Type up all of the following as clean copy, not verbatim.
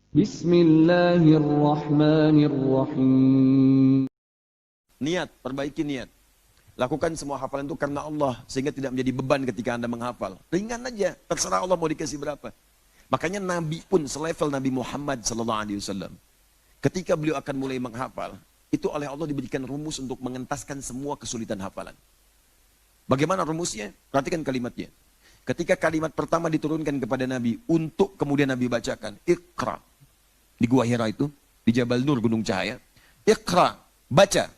Bismillahirrahmanirrahim. Niat, perbaiki niat. Lakukan semua hafalan itu karena Allah, sehingga tidak menjadi beban ketika Anda menghafal. Ringan aja, terserah Allah mau dikasih berapa. Makanya Nabi pun selevel Nabi Muhammad SAW. Ketika beliau akan mulai menghafal, itu oleh Allah diberikan rumus untuk mengentaskan semua kesulitan hafalan. Bagaimana rumusnya? Perhatikan kalimatnya. Ketika kalimat pertama diturunkan kepada Nabi, untuk kemudian Nabi bacakan, Iqra. Di Gua Hira itu, di Jabal Nur, Gunung Cahaya. Iqra, baca.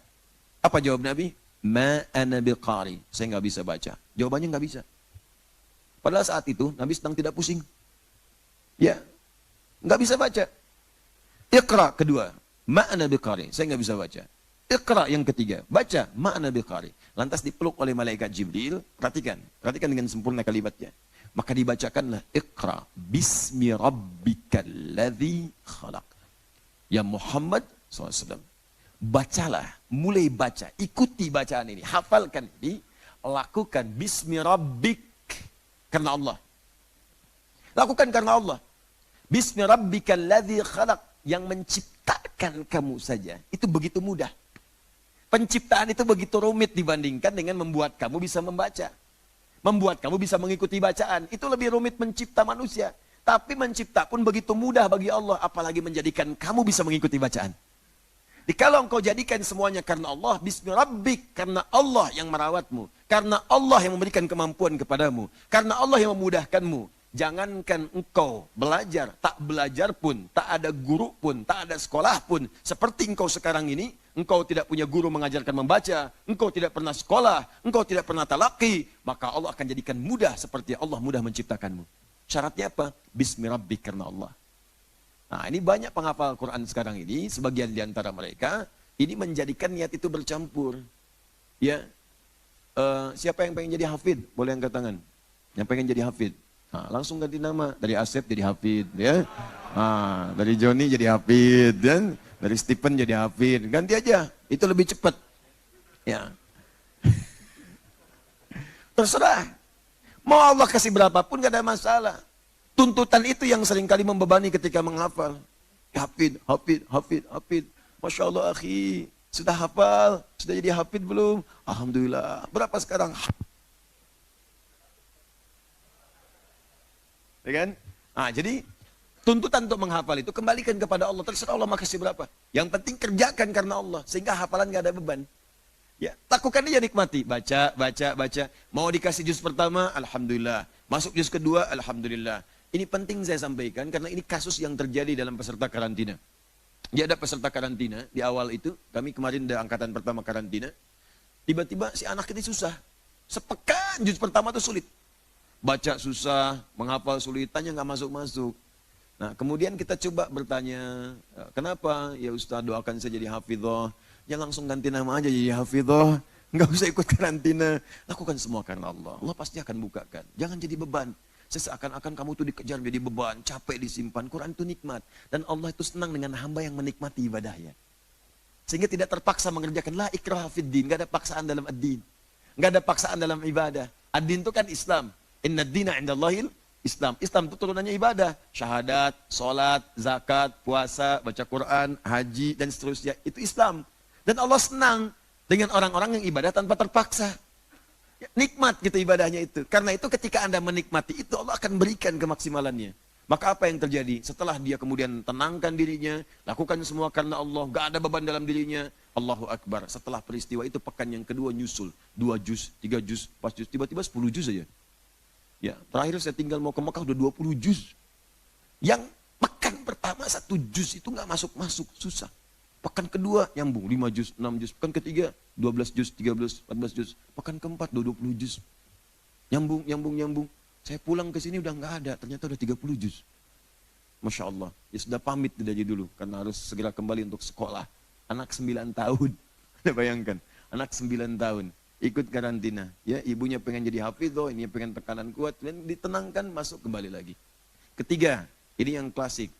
Apa jawab Nabi? Ma ana biqari. Saya nggak bisa baca. Jawabannya nggak bisa. Padahal saat itu Nabi sedang tidak pusing. Ya, nggak bisa baca. Iqra kedua. Ma ana biqari. Saya nggak bisa baca. Iqra yang ketiga. Baca. Ma ana biqari. Lantas dipeluk oleh malaikat Jibril. Perhatikan. Perhatikan dengan sempurna kalimatnya. Maka dibacakanlah. Iqra. Bismi rabbikal ladzi khalaq. Ya Muhammad SAW. Bacalah, mulai baca, ikuti bacaan ini, hafalkan ini, lakukan bismi rabbik, karena Allah. Lakukan karena Allah. Bismi rabbikal ladzi khalaq, yang menciptakan kamu saja. Itu begitu mudah. Penciptaan itu begitu rumit dibandingkan dengan membuat kamu bisa membaca. Membuat kamu bisa mengikuti bacaan. Itu lebih rumit mencipta manusia. Tapi mencipta pun begitu mudah bagi Allah, apalagi menjadikan kamu bisa mengikuti bacaan. Jadi kalau engkau jadikan semuanya karena Allah, bismi rabbik, karena Allah yang merawatmu, karena Allah yang memberikan kemampuan kepadamu, karena Allah yang memudahkanmu. Jangankan engkau belajar, tak belajar pun, tak ada guru pun, tak ada sekolah pun. Seperti engkau sekarang ini, engkau tidak punya guru mengajarkan membaca, engkau tidak pernah sekolah, engkau tidak pernah talaqi, maka Allah akan jadikan mudah seperti Allah mudah menciptakanmu. Syaratnya apa? Bismi rabbik, karena Allah. Nah, ini banyak penghafal Quran sekarang ini, sebagian di antara mereka, ini menjadikan niat itu bercampur. Ya, siapa yang pengen jadi hafid? Boleh angkat tangan. Yang pengen jadi hafid. Nah, langsung ganti nama. Dari Asep jadi hafid. Ya. Nah, dari Joni jadi hafid. Dan dari Stephen jadi hafid. Ganti aja, itu lebih cepat. Ya. Terserah. Mau Allah kasih berapapun gak ada masalah. Tuntutan itu yang seringkali membebani ketika menghafal. Hafid, hafid, hafid, hafid. Masya Allah akhi, sudah hafal, sudah jadi hafid belum? Alhamdulillah. Berapa sekarang? Ya kan? Nah, jadi tuntutan untuk menghafal itu kembalikan kepada Allah. Terserah Allah mau kasih berapa. Yang penting kerjakan karena Allah. Sehingga hafalan gak ada beban. Ya, lakukan aja, nikmati. Baca, baca, baca. Mau dikasih juz pertama, Alhamdulillah. Masuk juz kedua, Alhamdulillah. Ini penting saya sampaikan karena ini kasus yang terjadi dalam peserta karantina. Ya, ada peserta karantina di awal itu, kami kemarin ada angkatan pertama karantina. Tiba-tiba si anak ini susah. Sepekan juz pertama itu sulit. Baca susah, menghafal sulit, tanya nggak masuk-masuk. Nah, kemudian kita coba bertanya, kenapa? Ya Ustaz, doakan saya jadi hafidhah. Ya langsung ganti nama aja jadi hafidhah. Nggak usah ikut karantina. Lakukan semua karena Allah. Allah pasti akan bukakan. Jangan jadi beban. Seakan-akan kamu tuh dikejar menjadi beban, capek disimpan. Quran itu nikmat. Dan Allah itu senang dengan hamba yang menikmati ibadahnya. Sehingga tidak terpaksa mengerjakan la ikraha fid din. Nggak ada paksaan dalam ad-din. Nggak ada paksaan dalam ibadah. Ad-din itu kan Islam. Inna ad-dina indallahil Islam. Islam itu turunannya ibadah. Syahadat, sholat, zakat, puasa, baca Quran, haji, dan seterusnya. Itu Islam. Dan Allah senang dengan orang-orang yang ibadah tanpa terpaksa. Nikmat gitu ibadahnya itu. Karena itu ketika Anda menikmati itu, Allah akan berikan kemaksimalannya. Maka apa yang terjadi? Setelah dia kemudian tenangkan dirinya, lakukan semua karena Allah, gak ada beban dalam dirinya, Allahu Akbar. Setelah peristiwa itu, pekan yang kedua nyusul. 2 juz, 3 juz, 4 juz, tiba-tiba 10 juz saja. Ya, terakhir saya tinggal mau ke Mekah udah 20 juz. Yang pekan pertama 1 juz itu gak masuk-masuk, susah. Pekan kedua nyambung 5 juz, 6 juz. Pekan ketiga 12 juz, 13, 14 juz. Pekan keempat 20 juz. Nyambung, nyambung, nyambung. Saya pulang ke sini udah nggak ada, ternyata udah 30 juz. Masya Allah. Ya sudah pamit dari dulu karena harus segera kembali untuk sekolah. Anak 9 tahun. Anda bayangkan, anak 9 tahun ikut karantina. Ya, ibunya pengen jadi hafidho, ini pengen tekanan kuat, dan ditenangkan masuk kembali lagi. Ketiga, ini yang klasik.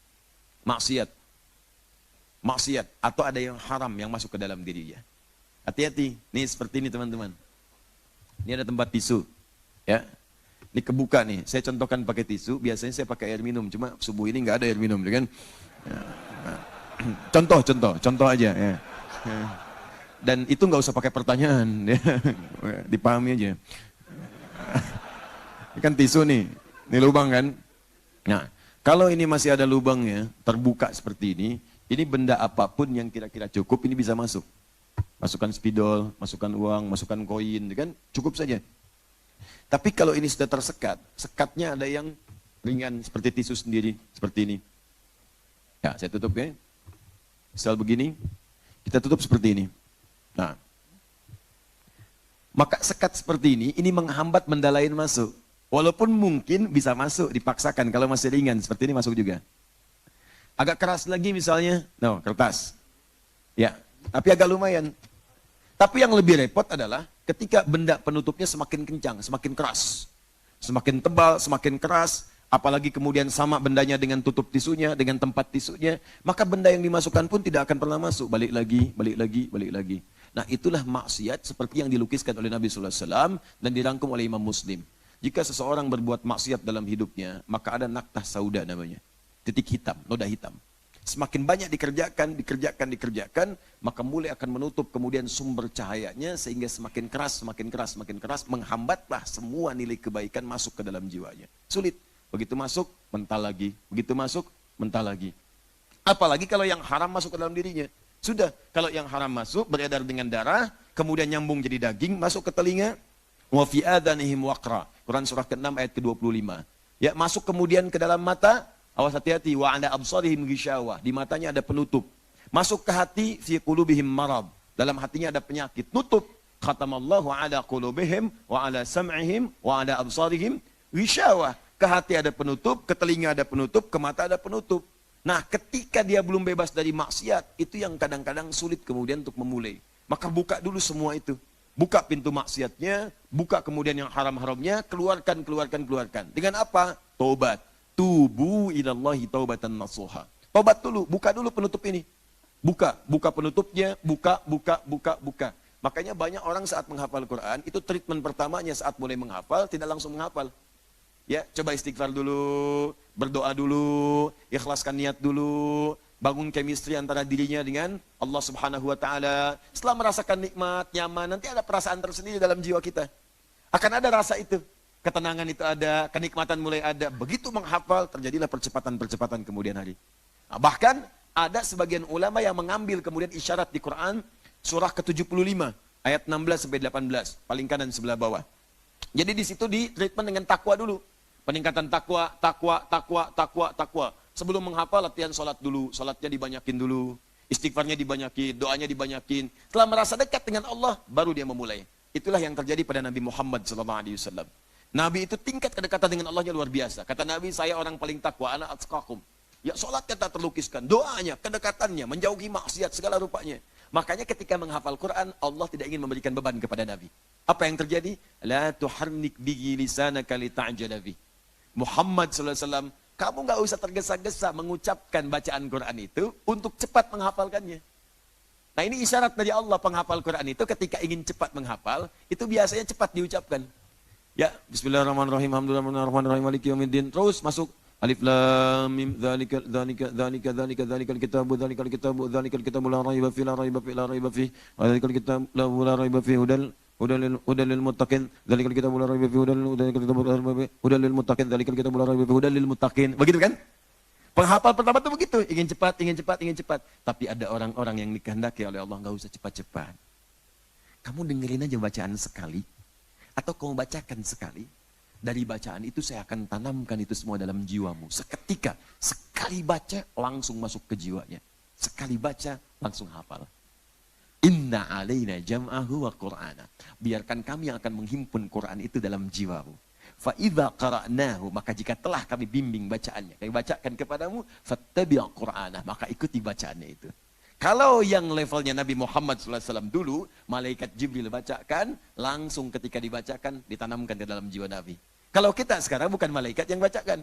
Maksiat. Maksiat atau ada yang haram yang masuk ke dalam dirinya. Hati-hati. Nih seperti ini teman-teman. Ini ada tempat tisu. Ya. Ini kebuka nih. Saya contohkan pakai tisu. Biasanya saya pakai air minum. Cuma subuh ini nggak ada air minum, kan? Contoh aja ya. Dan itu nggak usah pakai pertanyaan, ya. Dipahami aja. Ini kan tisu nih, ini lubang kan. Nah, kalau ini masih ada lubangnya, terbuka seperti ini benda apapun yang kira-kira cukup, ini bisa masuk. Masukkan spidol, masukkan uang, masukkan koin, kan cukup saja. Tapi kalau ini sudah tersekat, sekatnya ada yang ringan seperti tisu sendiri, seperti ini. Ya, saya tutup ya. Misal begini, kita tutup seperti ini. Nah, maka sekat seperti ini menghambat benda lain masuk. Walaupun mungkin bisa masuk, dipaksakan. Kalau masih ringan, seperti ini masuk juga. Agak keras lagi misalnya, kertas. Ya, tapi agak lumayan. Tapi yang lebih repot adalah ketika benda penutupnya semakin kencang, semakin keras. Semakin tebal, semakin keras. Apalagi kemudian sama bendanya dengan tutup tisunya, dengan tempat tisunya, maka benda yang dimasukkan pun tidak akan pernah masuk. Balik lagi, balik lagi, balik lagi. Nah, itulah maksiat seperti yang dilukiskan oleh Nabi SAW dan dirangkum oleh Imam Muslim. Jika seseorang berbuat maksiat dalam hidupnya, maka ada naktah sauda namanya. Titik hitam, noda hitam. Semakin banyak dikerjakan, maka mulai akan menutup kemudian sumber cahayanya sehingga semakin keras, menghambatlah semua nilai kebaikan masuk ke dalam jiwanya. Sulit. Begitu masuk, mental lagi. Begitu masuk, mental lagi. Apalagi kalau yang haram masuk ke dalam dirinya. Sudah, kalau yang haram masuk, beredar dengan darah, kemudian nyambung jadi daging, masuk ke telinga. Wa fi adhanihim waqra. Quran surah ke-6 ayat ke-25. Ya, masuk kemudian ke dalam mata, awas hati-hati, wa 'ala absarihim ghishawah. Di matanya ada penutup. Masuk ke hati, fi qulubihim marad. Dalam hatinya ada penyakit. Nutup. Khatamallahu 'ala qulubihim wa 'ala sam'ihim wa 'ala absarihim ghishawah. Ke hati ada penutup, ke telinga ada penutup, ke mata ada penutup. Nah, ketika dia belum bebas dari maksiat, itu yang kadang-kadang sulit kemudian untuk memulai. Maka buka dulu semua itu. Buka pintu maksiatnya, buka kemudian yang haram-haramnya, keluarkan. Dengan apa? Taubat. Tubu ilallahi taubatan nasuha. Taubat dulu, buka dulu penutup ini. Buka penutupnya, buka. Makanya banyak orang saat menghafal Quran, itu treatment pertamanya saat mulai menghafal, tidak langsung menghafal. Ya, coba istighfar dulu, berdoa dulu, ikhlaskan niat dulu, bangun chemistry antara dirinya dengan Allah Subhanahu wa taala. Setelah merasakan nikmat, nyaman, nanti ada perasaan tersendiri dalam jiwa kita. Akan ada rasa itu. Ketenangan itu ada, kenikmatan mulai ada. Begitu menghafal, terjadilah percepatan kemudian hari. Nah, bahkan ada sebagian ulama yang mengambil kemudian isyarat di Quran surah ke-75 ayat 16 sampai 18, paling kanan sebelah bawah. Jadi di situ di treatment dengan takwa dulu. Peningkatan takwa. Sebelum menghafal latihan sholat dulu, sholatnya dibanyakin dulu, istighfarnya dibanyakin, doanya dibanyakin. Setelah merasa dekat dengan Allah, baru dia memulai. Itulah yang terjadi pada Nabi Muhammad SAW. Nabi itu tingkat kedekatan dengan Allahnya luar biasa. Kata Nabi, saya orang paling takwa, ana atqakum. Ya, sholatnya tak terlukiskan, doanya, kedekatannya, menjauhi maksiat segala rupanya. Makanya ketika menghafal Quran, Allah tidak ingin memberikan beban kepada Nabi. Apa yang terjadi? La tuharnik bihi lisanaka lita'jala bih. Muhammad SAW, kamu nggak usah tergesa-gesa mengucapkan bacaan Quran itu untuk cepat menghafalkannya. Nah, ini isyarat dari Allah. Penghafal Quran itu ketika ingin cepat menghafal, itu biasanya cepat diucapkan. Ya, bismillahirrahmanirrahim, alhamdulillahirrahmanirrahim, maliki yaumiddin. Terus masuk alif lam mim dzalikal kitabu la raiba fi dzalikal kitabu la raiba fi hudan lil muttaqin dzalikal kitabu la raiba fi hudan lil muttaqin dzalikal kitabu la raiba fi hudan lil muttaqin. Begitu kan? Penghafal pertama itu begitu, ingin cepat. Tapi ada orang-orang yang dikehendaki oleh Allah, enggak usah cepat-cepat. Kamu dengerin aja bacaan sekali atau kamu bacakan sekali. Dari bacaan itu saya akan tanamkan itu semua dalam jiwamu. Seketika, sekali baca langsung masuk ke jiwanya. Sekali baca langsung hafal. Inna alaina jam'ahu wa qur'ana. Biarkan kami yang akan menghimpun Quran itu dalam jiwamu. Fa idza qara'nahu, maka jika telah kami bimbing bacaannya, kami bacakan kepadamu, fattabi' qur'ana, maka ikuti bacaannya itu. Kalau yang levelnya Nabi Muhammad SAW dulu, malaikat Jibril bacakan, langsung ketika dibacakan, ditanamkan ke dalam jiwa Nabi. Kalau kita sekarang bukan malaikat yang bacakan.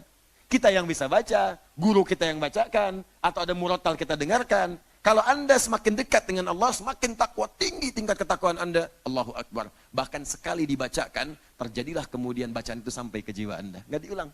Kita yang bisa baca, guru kita yang bacakan, atau ada murotal kita dengarkan. Kalau Anda semakin dekat dengan Allah, semakin takwa, tinggi tingkat ketakwaan Anda. Allahu Akbar. Bahkan sekali dibacakan, terjadilah kemudian bacaan itu sampai ke jiwa Anda. Nggak diulang.